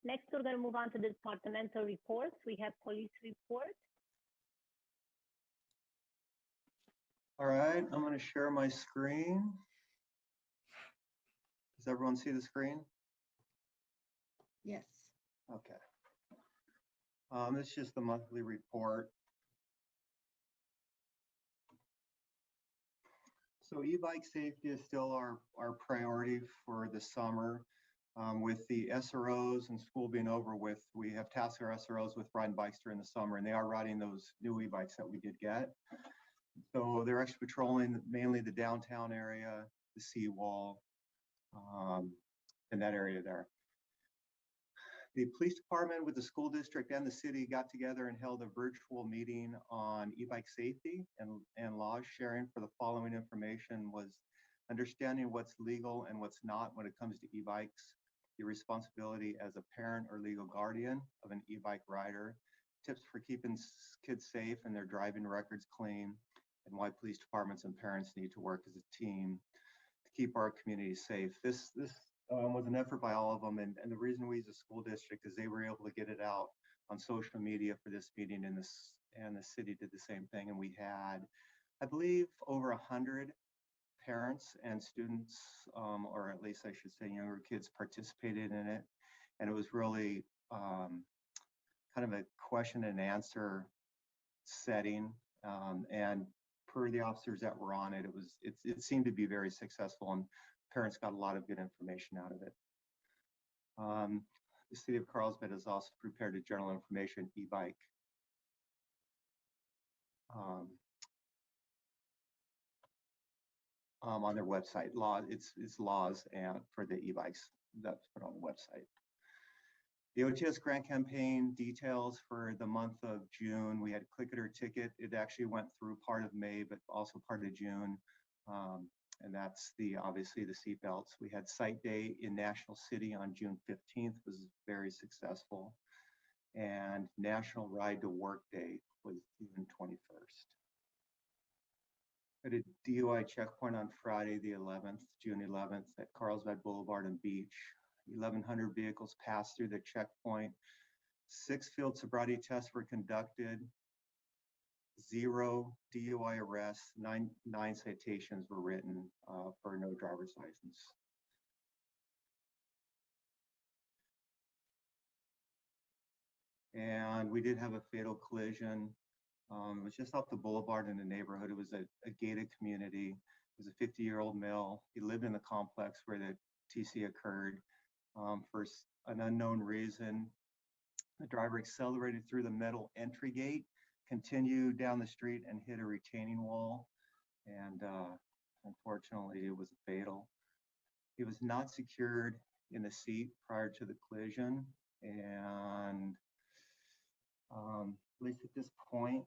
Next, we're going to move on to the departmental reports. We have police report. All right, I'm going to share my screen. Does everyone see the screen? Yes. Okay. This is just the monthly report. So e-bike safety is still our priority for the summer. With the SROs and school being over with, we have tasked our SROs with riding bikes during the summer, and they are riding those new e-bikes that we did get. So they're actually patrolling mainly the downtown area, the seawall, in that area there. The police department with the school district and the city got together and held a virtual meeting on e-bike safety and law sharing. For the following information was understanding what's legal and what's not when it comes to e-bikes, your responsibility as a parent or legal guardian of an e-bike rider, tips for keeping kids safe and their driving records clean, and why police departments and parents need to work as a team to keep our community safe. This was an effort by all of them, and the reason we use the school district is they were able to get it out on social media for this meeting, and the city did the same thing. And we had, I believe, over 100 parents and students, or at least I should say younger kids, participated in it, and it was really kind of a question and answer setting, and per the officers that were on it, it seemed to be very successful, and parents got a lot of good information out of it. The city of Carlsbad has also prepared a general information e-bike on their website. It's laws and for the e-bikes that's put on the website. The OTS grant campaign details for the month of June. We had Click It or Ticket. It actually went through part of May, but also part of June. And that's obviously the seat belts. We had Site Day in National City on June 15th, was very successful. And National Ride to Work Day was June 21st. At a DUI checkpoint on Friday the 11th, June 11th at Carlsbad Boulevard and Beach. 1,100 vehicles passed through the checkpoint. 6 field sobriety tests were conducted. 0 DUI arrests. 9 citations were written for no driver's license. And we did have a fatal collision. It was just off the boulevard in the neighborhood. It was a gated community. It was a 50-year-old male. He lived in the complex where the TC occurred. For an unknown reason, the driver accelerated through the metal entry gate, continued down the street and hit a retaining wall. And unfortunately, it was fatal. He was not secured in the seat prior to the collision. And at least at this point,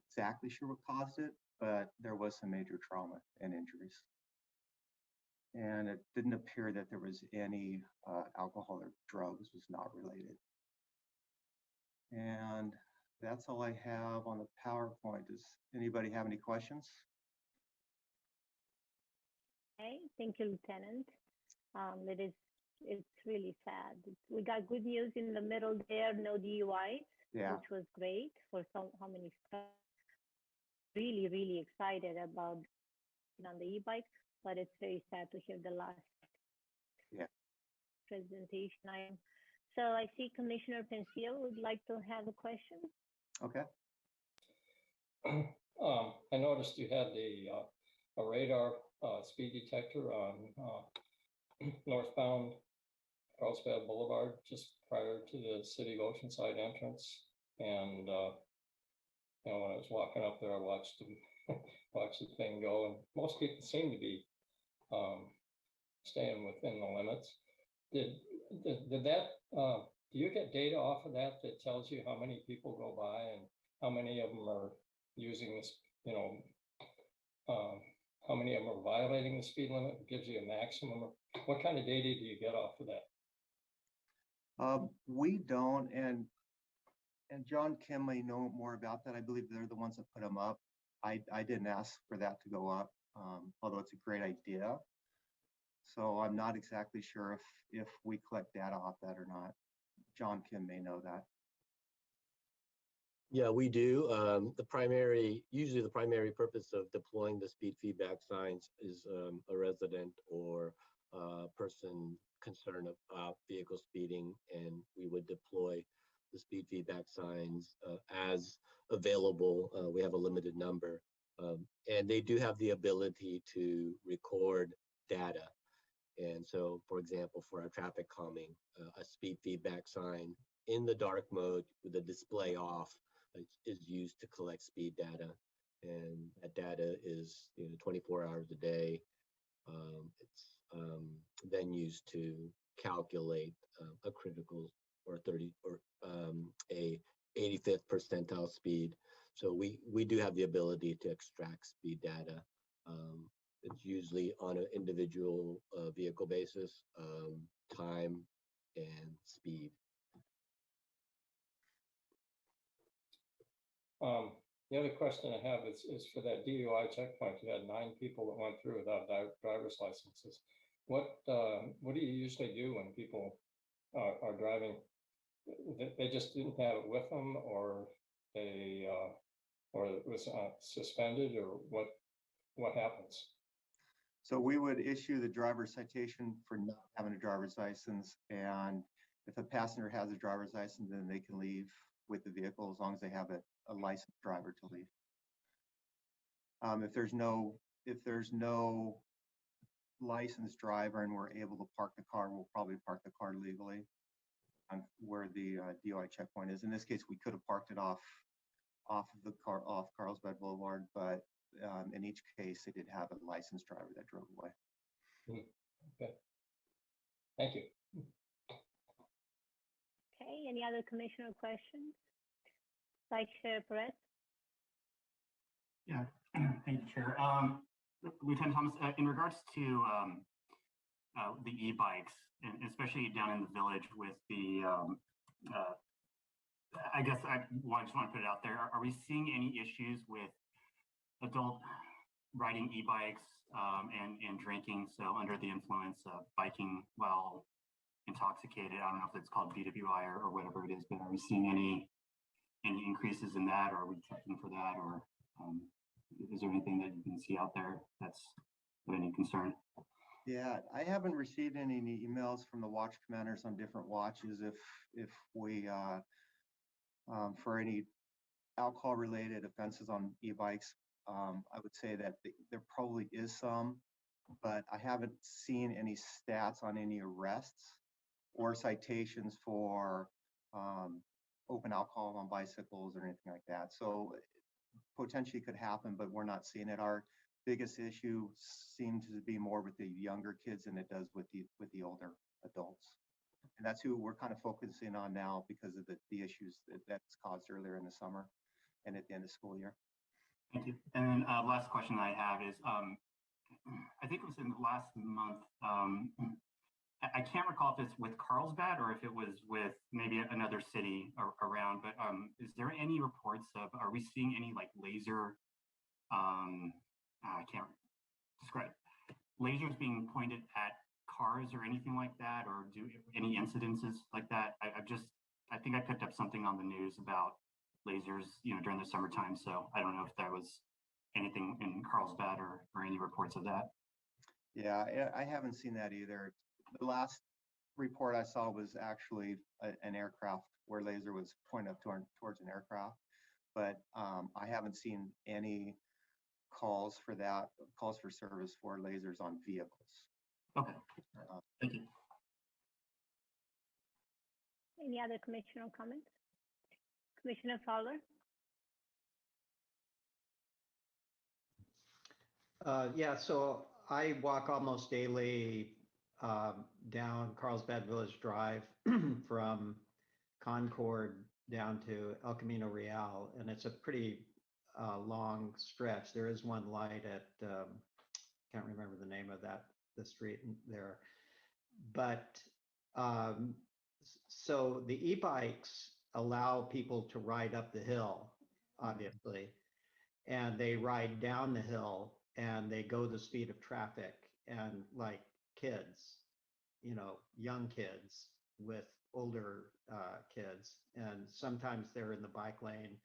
exactly sure what caused it, but there was some major trauma and injuries. And it didn't appear that there was any alcohol or drugs, was not related. And that's all I have on the PowerPoint. Does anybody have any questions? Okay, thank you, Lieutenant. It's really sad. We got good news in the middle there, no DUI, Yeah. which was great for how many stuff. Really, really excited about on the e-bike, but it's very sad to hear the last presentation item. So I see Commissioner Pencio would like to have a question. Okay. I noticed you had a radar speed detector on northbound Carlsbad Boulevard just prior to the City of Oceanside entrance. And you know, when I was walking up there, I watched the thing go, and most people seem to be staying within the limits. Did that? Do you get data off of that that tells you how many people go by and how many of them are using this? You know, how many of them are violating the speed limit? It gives you a maximum. What kind of data do you get off of that? We don't, and John Kim may know more about that. I believe they're the ones that put them up. I didn't ask for that to go up, although it's a great idea. So I'm not exactly sure if we collect data off that or not. John Kim may know that. Yeah, we do. Usually the primary purpose of deploying the speed feedback signs is a resident or a person concerned about vehicle speeding, and we would deploy the speed feedback signs as available. We have a limited number, and they do have the ability to record data. And so, for example, for our traffic calming, a speed feedback sign in the dark mode with the display off is used to collect speed data, and that data is 24 hours a day. It's then used to calculate a critical or 30 or a 85th percentile speed. So we do have the ability to extract speed data. It's usually on an individual vehicle basis, time and speed. The other question I have is for that DUI checkpoint. You had 9 people that went through without driver's licenses. What do you usually do when people are driving? They just didn't have it with them, or they or it was suspended, or what happens? So we would issue the driver's citation for not having a driver's license, and if a passenger has a driver's license, then they can leave with the vehicle as long as they have a licensed driver to leave. If there's no licensed driver and we're able to park the car, we'll probably park the car legally on where the DUI checkpoint is. In this case, we could have parked it off Carlsbad Boulevard, but in each case, they did have a licensed driver that drove away. Okay. Thank you. Okay, any other commissioner questions? Vice Chair Perez? Yeah, thank you, Chair. Lieutenant Thomas, in regards to the e-bikes, and especially down in the village with the, I guess I just want to put it out there. Are we seeing any issues with adult riding e-bikes and drinking, so under the influence of biking while intoxicated? I don't know if it's called BWI or whatever it is, but are we seeing any increases in that, or are we checking for that, or is there anything that you can see out there that's of any concern? Yeah, I haven't received any emails from the watch commanders on different watches if we for any alcohol related offenses on e-bikes. I would say that there probably is some, but I haven't seen any stats on any arrests or citations for open alcohol on bicycles or anything like that. So potentially could happen, but we're not seeing it. Our biggest issue seems to be more with the younger kids than it does with the older adults. And that's who we're kind of focusing on now because of the issues that's caused earlier in the summer and at the end of school year. Thank you. And then last question I have is, I think it was in the last month, I can't recall if it's with Carlsbad or if it was with maybe another city around, but is there any reports of, are we seeing any like laser, I can't describe, lasers being pointed at cars or anything like that, or do any incidences like that? I think I picked up something on the news about lasers, during the summertime. So I don't know if that was anything in Carlsbad or any reports of that. Yeah, I haven't seen that either. The last report I saw was actually an aircraft where laser was pointed up towards an aircraft, but I haven't seen any calls for service for lasers on vehicles. Okay, thank you. Any other commissioner comments? Commissioner Fowler? Yeah, so I walk almost daily down Carlsbad Village Drive from Concord down to El Camino Real, and it's a pretty long stretch. There is one light at, can't remember the name of the street there. But so the e-bikes allow people to ride up the hill, obviously, and they ride down the hill and they go the speed of traffic. And like kids, young kids with older kids, and sometimes they're in the bike lane.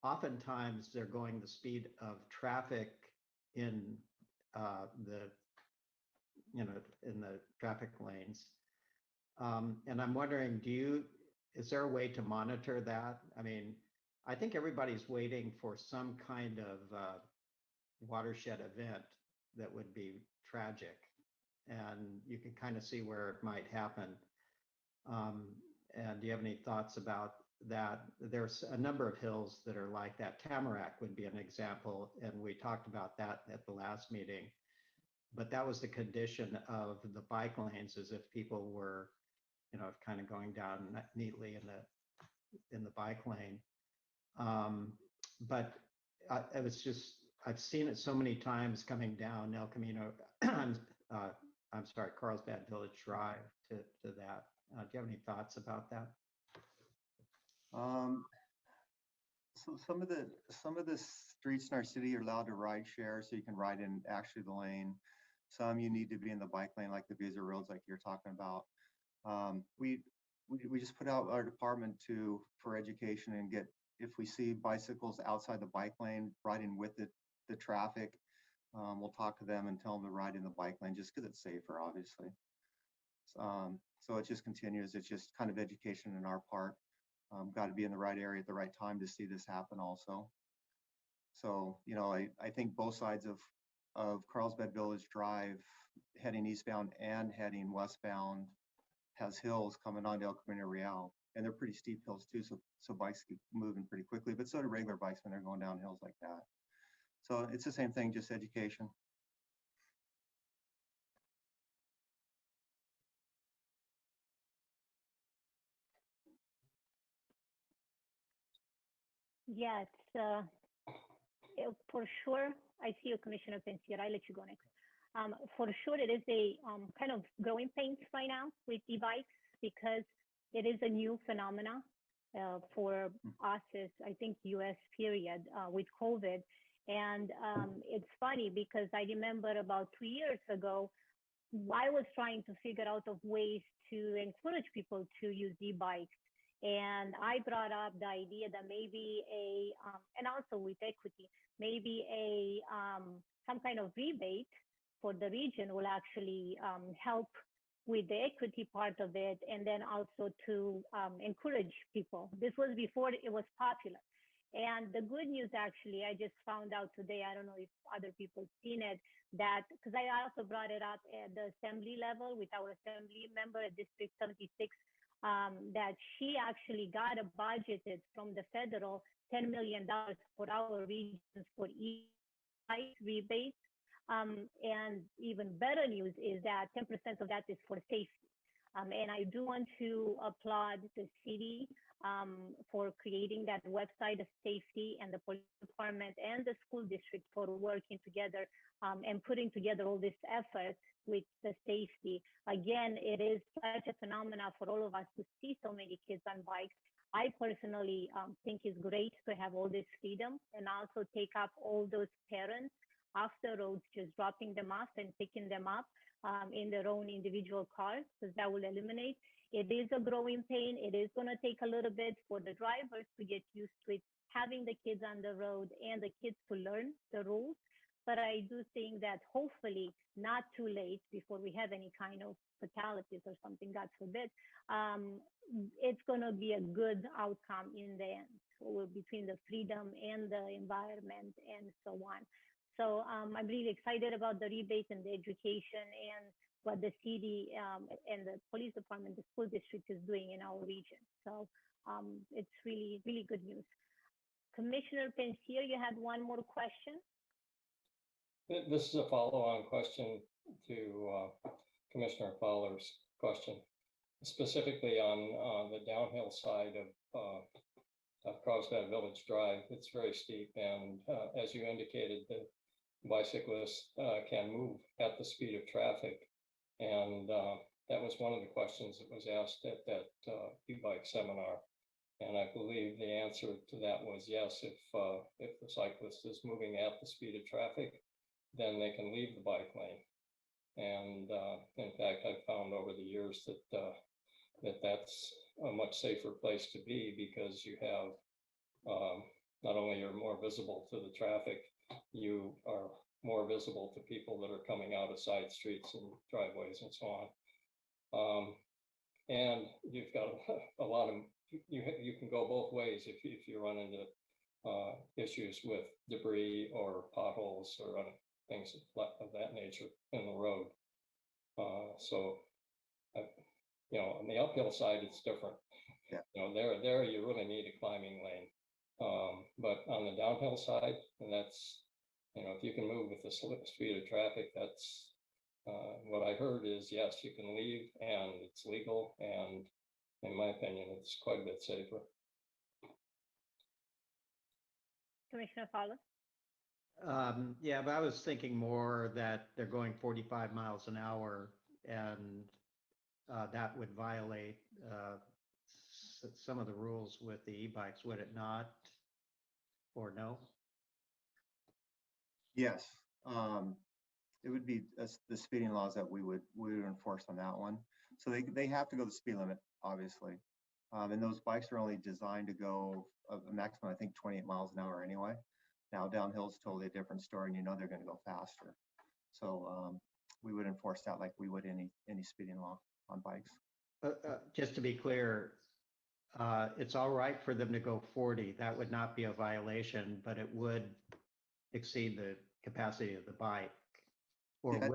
Oftentimes they're going the speed of traffic in the in the traffic lanes. And I'm wondering, is there a way to monitor that? I mean, I think everybody's waiting for some kind of watershed event that would be tragic, and you can kind of see where it might happen. And do you have any thoughts about that? There's a number of hills that are like that. Tamarack would be an example, and we talked about that at the last meeting. But that was the condition of the bike lanes, as if people were, kind of going down neatly in the bike lane. But it was just, I've seen it so many times coming down El Camino. I'm sorry, Carlsbad Village Drive to that. Do you have any thoughts about that? So some of the streets in our city are allowed to ride share, so you can ride in actually the lane. Some you need to be in the bike lane, like the busy roads, like you're talking about. We just put out our department for education and if we see bicycles outside the bike lane riding with the traffic, we'll talk to them and tell them to ride in the bike lane just because it's safer, obviously. So it just continues. It's just kind of education on our part. Got to be in the right area at the right time to see this happen also. So, I think both sides of Carlsbad Village Drive, heading eastbound and heading westbound, has hills coming onto El Camino Real, and they're pretty steep hills too. So bikes keep moving pretty quickly, but so do regular bikes when they're going down hills like that. So it's the same thing, just education. Yeah, for sure. I see you, Commissioner Pensier. I'll let you go next. For sure, it is a kind of growing pains right now with e-bikes because it is a new phenomena for us as, I think, U.S. period with COVID. And it's funny because I remember about 2 years ago, I was trying to figure out of ways to encourage people to use e-bikes. And I brought up the idea that maybe and also with equity, maybe some kind of rebate for the region will actually help with the equity part of it, and then also to encourage people. This was before it was popular. And the good news, actually, I just found out today, I don't know if other people seen it, that, because I also brought it up at the assembly level with our assembly member at District 76, that she actually got a budgeted from the federal $10 million for our regions for e-bike rebates. And even better news is that 10% of that is for safety. And I do want to applaud the city for creating that website of safety, and the police department and the school district for working together and putting together all this effort with the safety. Again, it is such a phenomenon for all of us to see so many kids on bikes. I personally think it's great to have all this freedom and also take up all those parents off the roads, just dropping them off and picking them up in their own individual cars, because that will eliminate. It is a growing pain. It is going to take a little bit for the drivers to get used to it, having the kids on the road and the kids to learn the rules. But I do think that hopefully not too late before we have any kind of fatalities or something, God forbid, it's going to be a good outcome in the end between the freedom and the environment and so on. So I'm really excited about the rebates and the education and what the city and the police department, the school district is doing in our region. So it's really, really good news. Commissioner Pensier, you had one more question? This is a follow-on question to Commissioner Fowler's question, specifically on the downhill side of Carlsbad Village Drive. It's very steep, and as you indicated, the bicyclists can move at the speed of traffic. And that was one of the questions that was asked at that e-bike seminar. And I believe the answer to that was yes. If the cyclist is moving at the speed of traffic, then they can leave the bike lane. And in fact, I've found over the years that that's a much safer place to be because you have not only you're more visible to the traffic, you are more visible to people that are coming out of side streets and driveways and so on. And you've got a lot of you can go both ways if you run into issues with debris or potholes or things of that nature in the road. So, on the uphill side, it's different. Yeah. There you really need a climbing lane. But on the downhill side, and that's, if you can move with the speed of traffic, that's what I heard is, yes, you can leave and it's legal. And in my opinion, it's quite a bit safer. Commissioner Fowler? Yeah, but I was thinking more that they're going 45 miles an hour and that would violate some of the rules with the e-bikes, would it not? Or no? Yes, it would be the speeding laws that we would enforce on that one. So they have to go the speed limit, obviously. And those bikes are only designed to go a maximum, I think, 28 miles an hour anyway. Now downhill is totally a different story, and they're going to go faster. So we would enforce that like we would any speeding law on bikes. Just to be clear, it's all right for them to go 40. That would not be a violation, but it would exceed the capacity of the bike. Or Yeah.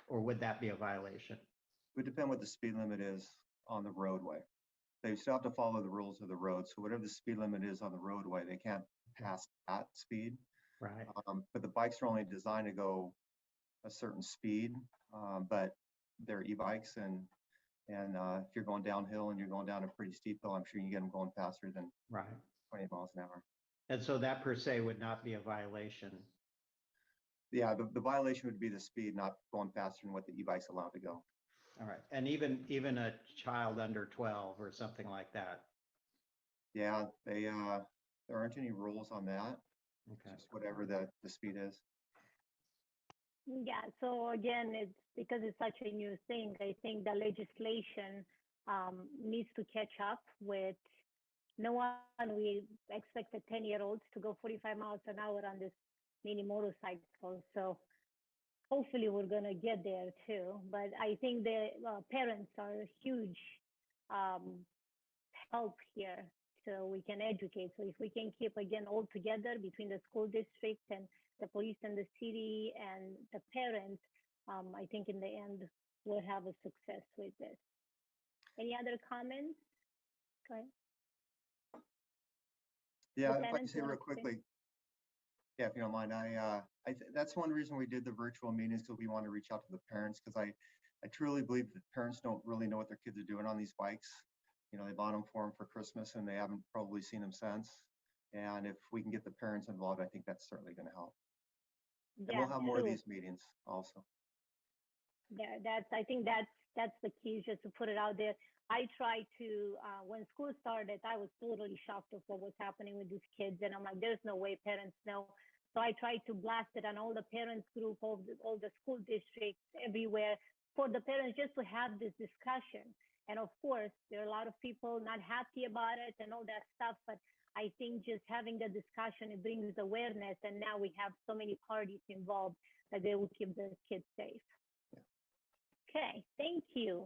would that be a violation? It would depend what the speed limit is on the roadway. They still have to follow the rules of the road. So whatever the speed limit is on the roadway, they can't pass that speed. Right. But the bikes are only designed to go a certain speed, but they're e-bikes, and if you're going downhill and you're going down a pretty steep hill, I'm sure you get them going faster than Right. 20 miles an hour. And so that per se would not be a violation. Yeah, the violation would be the speed, not going faster than what the e-bike's allowed to go. All right. And even a child under 12 or something like that. Yeah, there aren't any rules on that. Okay. Just whatever the speed is. Yeah, so again, it's because it's such a new thing. I think the legislation needs to catch up with no one. We expect the 10-year-olds to go 45 miles an hour on this mini motorcycle. So hopefully we're going to get there too. But I think the parents are a huge help here, so we can educate. So if we can keep, again, all together between the school district and the police and the city and the parents, I think in the end, we'll have a success with this. Any other comments? Go ahead. Yeah, if I can Lieutenant, say you real wanna say? quickly. Yeah, if you don't mind, that's one reason we did the virtual meetings, because we want to reach out to the parents, because I truly believe that parents don't really know what their kids are doing on these bikes. They bought them for them for Christmas and they haven't probably seen them since. And if we can get the parents involved, I think that's certainly going to help. And we'll have more of true. these meetings also. Yeah, I think that's the key, is just to put it out there. I tried to, when school started, I was totally shocked of what was happening with these kids. And I'm like, there's no way parents know. So I tried to blast it on all the parents group, all the school districts, everywhere, for the parents just to have this discussion. And of course, there are a lot of people not happy about it and all that stuff. But I think just having the discussion, it brings awareness. And now we have so many parties involved that they will keep the kids safe. Okay, thank you.